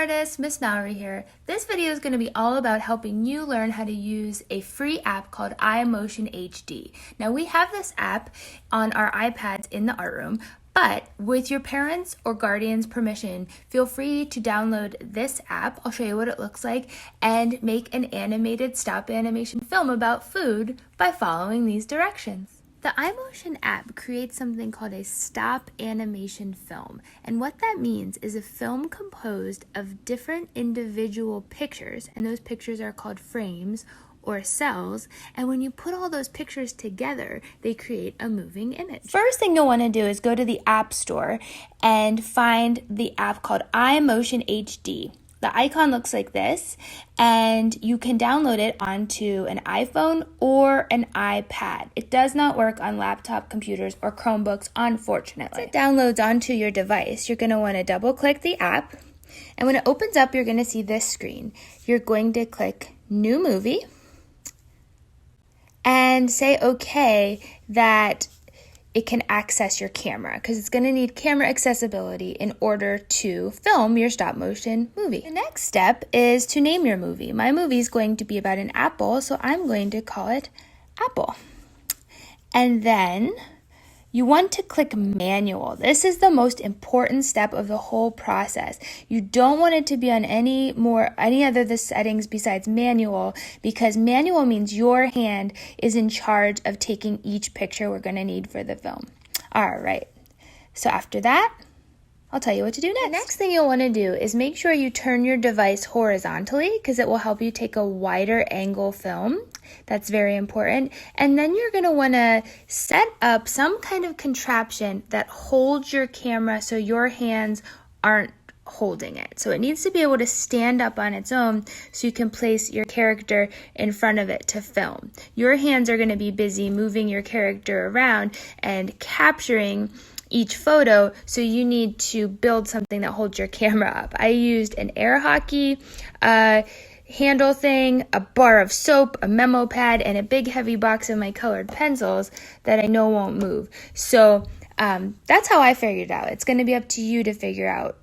artist, Miss Mallory here. This video is going to be all about helping you learn how to use a free app called iMotion HD. Now we have this app on our iPads in the art room, but with your parents' or guardians' permission, feel free to download this app. I'll show you what it looks like and make an animated stop animation film about food by following these directions. The iMotion app creates something called a stop animation film, and what that means is a film composed of different individual pictures, and those pictures are called frames or cells, and when you put all those pictures together, they create a moving image. First thing you'll want to do is go to the App Store and find the app called iMotion HD. The icon looks like this, and you can download it onto an iPhone or an iPad. It does not work on laptop computers or Chromebooks, unfortunately. Once it downloads onto your device, you're going to want to double click the app, and when it opens up, you're going to see this screen. You're going to click New Movie and say okay that it can access your camera, because it's going to need camera accessibility in order to film your stop motion movie. The next step is to name your movie. My movie is going to be about an apple, so I'm going to call it Apple. And then you want to click manual. This is the most important step of the whole process. You don't want it to be on any other of the settings besides manual, because manual means your hand is in charge of taking each picture we're going to need for the film. All right. So after that, I'll tell you what to do next. The next thing you'll want to do is make sure you turn your device horizontally, because it will help you take a wider angle film. That's very important. And then you're going to want to set up some kind of contraption that holds your camera so your hands aren't holding it. So it needs to be able to stand up on its own so you can place your character in front of it to film. Your hands are going to be busy moving your character around and capturing each photo, so you need to build something that holds your camera up. I used an air hockey handle thing, a bar of soap, a memo pad, and a big heavy box of my colored pencils that I know won't move. So that's how I figured it out. It's going to be up to you to figure out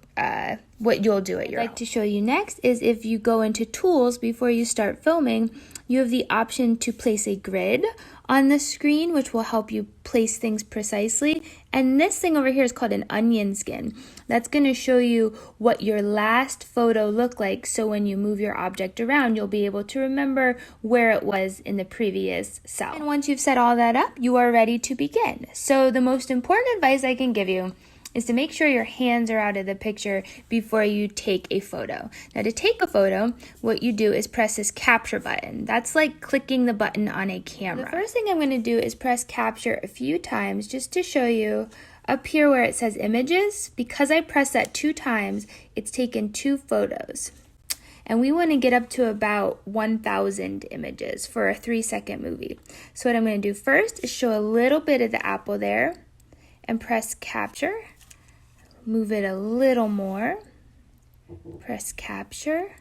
what you'll do at your own. What I'd like to show you next is if you go into Tools before you start filming, you have the option to place a grid on the screen, which will help you place things precisely. And this thing over here is called an onion skin. That's going to show you what your last photo looked like, so when you move your object around, you'll be able to remember where it was in the previous cell. And once you've set all that up, you are ready to begin. So the most important advice I can give you is to make sure your hands are out of the picture before you take a photo. Now to take a photo, what you do is press this capture button. That's like clicking the button on a camera. The first thing I'm going to do is press capture a few times just to show you up here where it says images. Because I pressed that 2 times, it's taken 2 photos. And we want to get up to about 1,000 images for a 3-second movie. So what I'm going to do first is show a little bit of the apple there and press capture. Move it a little more, press capture,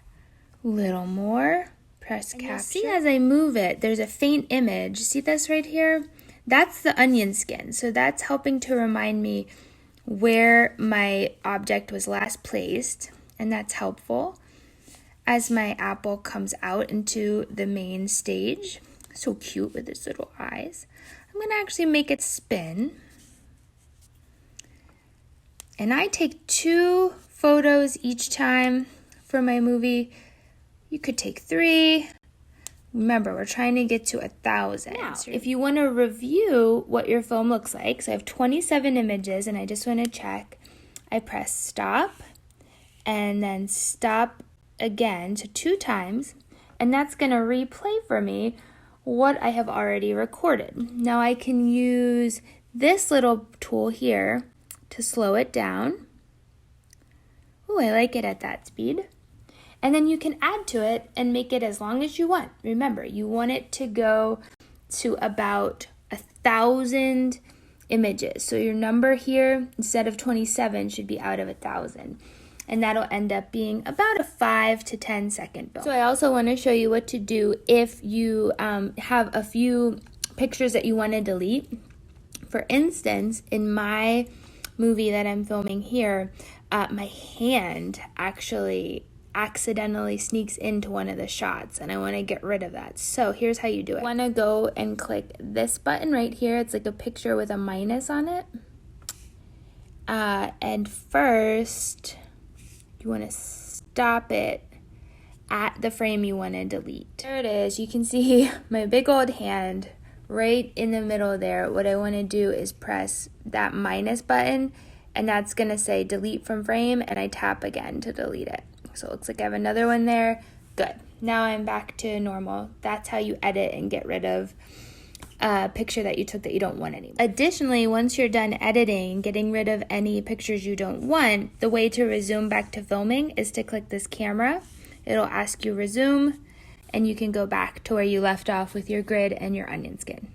little more, press capture. You'll see as I move it, there's a faint image. See this right here? That's the onion skin. So that's helping to remind me where my object was last placed, and that's helpful. As my apple comes out into the main stage, so cute with its little eyes, I'm going to actually make it spin. And I take 2 photos each time for my movie. You could take 3. Remember, we're trying to get to 1,000. Now, if you want to review what your film looks like, so I have 27 images and I just want to check, I press stop and then stop again, so 2 times, and that's going to replay for me what I have already recorded. Now I can use this little tool here to slow it down. Oh, I like it at that speed. And then you can add to it and make it as long as you want. Remember, you want it to go to about 1,000 images. So your number here, instead of 27, should be out of 1,000. And that'll end up being about a 5 to 10 second film. So I also want to show you what to do if you have a few pictures that you want to delete. For instance, in my movie that I'm filming here, my hand actually accidentally sneaks into one of the shots, and I want to get rid of that. So here's how you do it. You want to go and click this button right here. It's like a picture with a minus on it. And first, you want to stop it at the frame you want to delete. There it is. You can see my big old hand right in the middle there. What I want to do is press that minus button, and that's going to say delete from frame, and I tap again to delete it. So it looks like I have another one there. Good. Now I'm back to normal. That's how you edit and get rid of a picture that you took that you don't want anymore. Additionally, once you're done editing, getting rid of any pictures you don't want, the way to resume back to filming is to click this camera. It'll ask you resume, and you can go back to where you left off with your grid and your onion skin.